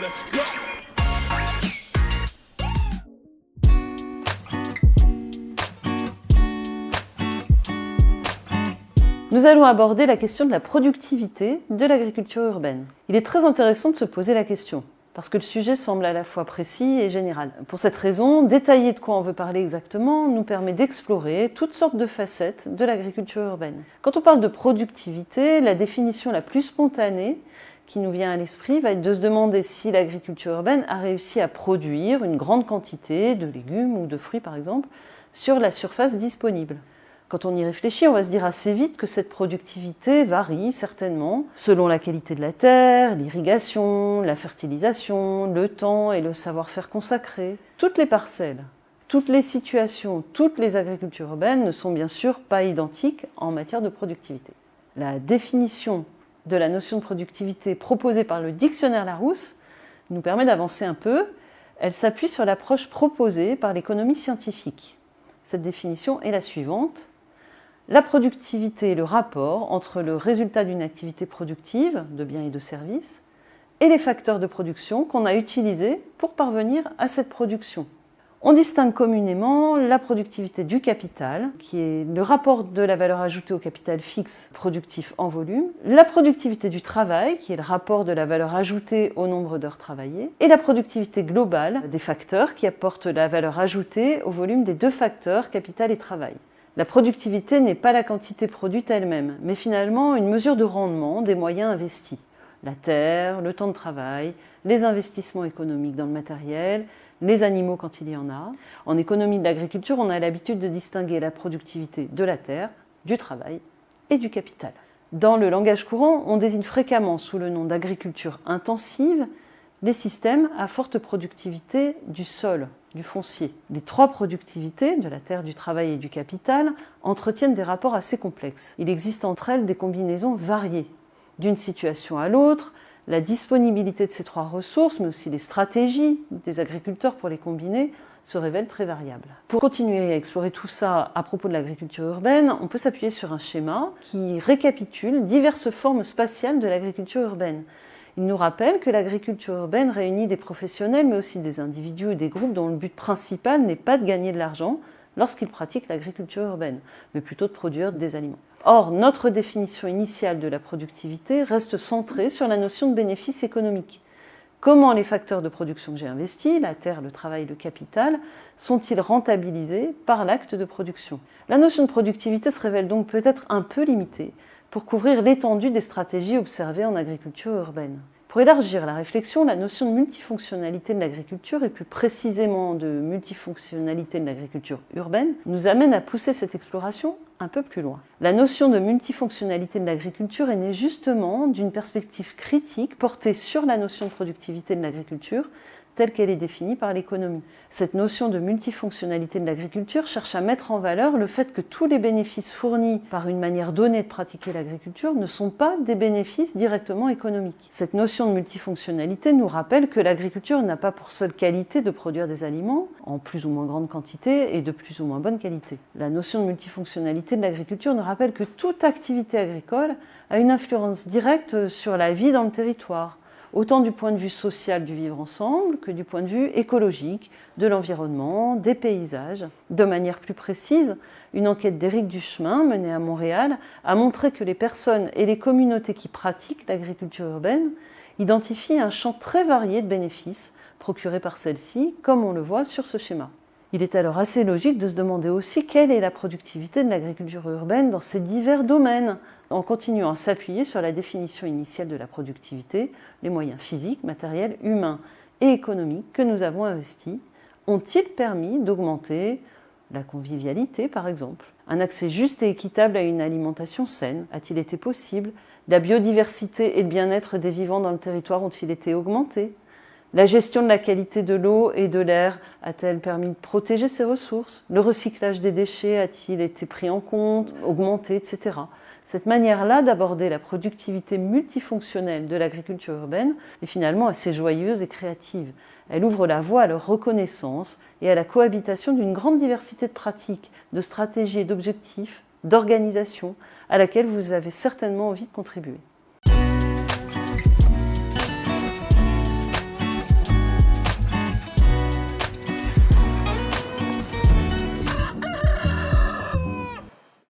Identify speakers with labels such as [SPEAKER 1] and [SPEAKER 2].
[SPEAKER 1] let's go.
[SPEAKER 2] Nous allons aborder la question de la productivité de l'agriculture urbaine. Il est très intéressant de se poser la question, parce que le sujet semble à la fois précis et général. Pour cette raison, détailler de quoi on veut parler exactement nous permet d'explorer toutes sortes de facettes de l'agriculture urbaine. Quand on parle de productivité, la définition la plus spontanée qui nous vient à l'esprit va être de se demander si l'agriculture urbaine a réussi à produire une grande quantité de légumes ou de fruits par exemple sur la surface disponible. Quand on y réfléchit, on va se dire assez vite que cette productivité varie certainement selon la qualité de la terre, l'irrigation, la fertilisation, le temps et le savoir-faire consacré. Toutes les parcelles, toutes les situations, toutes les agricultures urbaines ne sont bien sûr pas identiques en matière de productivité. La définition de la notion de productivité proposée par le dictionnaire Larousse nous permet d'avancer un peu. Elle s'appuie sur l'approche proposée par l'économie scientifique. Cette définition est la suivante. La productivité est le rapport entre le résultat d'une activité productive, de biens et de services, et les facteurs de production qu'on a utilisés pour parvenir à cette production. On distingue communément la productivité du capital, qui est le rapport de la valeur ajoutée au capital fixe productif en volume, la productivité du travail, qui est le rapport de la valeur ajoutée au nombre d'heures travaillées, et la productivité globale des facteurs, qui apportent la valeur ajoutée au volume des deux facteurs, capital et travail. La productivité n'est pas la quantité produite elle-même, mais finalement une mesure de rendement des moyens investis. La terre, le temps de travail, les investissements économiques dans le matériel, les animaux quand il y en a. En économie de l'agriculture, on a l'habitude de distinguer la productivité de la terre, du travail et du capital. Dans le langage courant, on désigne fréquemment sous le nom d'agriculture intensive les systèmes à forte productivité du sol, du foncier. Les trois productivités, de la terre, du travail et du capital, entretiennent des rapports assez complexes. Il existe entre elles des combinaisons variées. D'une situation à l'autre, la disponibilité de ces trois ressources, mais aussi les stratégies des agriculteurs pour les combiner, se révèlent très variables. Pour continuer à explorer tout ça à propos de l'agriculture urbaine, on peut s'appuyer sur un schéma qui récapitule diverses formes spatiales de l'agriculture urbaine. Il nous rappelle que l'agriculture urbaine réunit des professionnels, mais aussi des individus et des groupes dont le but principal n'est pas de gagner de l'argent lorsqu'ils pratiquent l'agriculture urbaine, mais plutôt de produire des aliments. Or, notre définition initiale de la productivité reste centrée sur la notion de bénéfice économique. Comment les facteurs de production que j'ai investis, la terre, le travail, le capital, sont-ils rentabilisés par l'acte de production ? La notion de productivité se révèle donc peut-être un peu limitée pour couvrir l'étendue des stratégies observées en agriculture urbaine. Pour élargir la réflexion, la notion de multifonctionnalité de l'agriculture, et plus précisément de multifonctionnalité de l'agriculture urbaine, nous amène à pousser cette exploration un peu plus loin. La notion de multifonctionnalité de l'agriculture est née justement d'une perspective critique portée sur la notion de productivité de l'agriculture, telle qu'elle est définie par l'économie. Cette notion de multifonctionnalité de l'agriculture cherche à mettre en valeur le fait que tous les bénéfices fournis par une manière donnée de pratiquer l'agriculture ne sont pas des bénéfices directement économiques. Cette notion de multifonctionnalité nous rappelle que l'agriculture n'a pas pour seule qualité de produire des aliments en plus ou moins grande quantité et de plus ou moins bonne qualité. La notion de multifonctionnalité de l'agriculture nous rappelle que toute activité agricole a une influence directe sur la vie dans le territoire, autant du point de vue social du vivre ensemble que du point de vue écologique, de l'environnement, des paysages. De manière plus précise, une enquête d'Éric Duchemin menée à Montréal a montré que les personnes et les communautés qui pratiquent l'agriculture urbaine identifient un champ très varié de bénéfices procurés par celle-ci, comme on le voit sur ce schéma. Il est alors assez logique de se demander aussi quelle est la productivité de l'agriculture urbaine dans ces divers domaines, en continuant à s'appuyer sur la définition initiale de la productivité, les moyens physiques, matériels, humains et économiques que nous avons investis, ont-ils permis d'augmenter la convivialité par exemple? Un accès juste et équitable à une alimentation saine a-t-il été possible? La biodiversité et le bien-être des vivants dans le territoire ont-ils été augmentés? La gestion de la qualité de l'eau et de l'air a-t-elle permis de protéger ces ressources? Le recyclage des déchets a-t-il été pris en compte, augmenté, etc. Cette manière-là d'aborder la productivité multifonctionnelle de l'agriculture urbaine est finalement assez joyeuse et créative. Elle ouvre la voie à leur reconnaissance et à la cohabitation d'une grande diversité de pratiques, de stratégies et d'objectifs, d'organisation, à laquelle vous avez certainement envie de contribuer.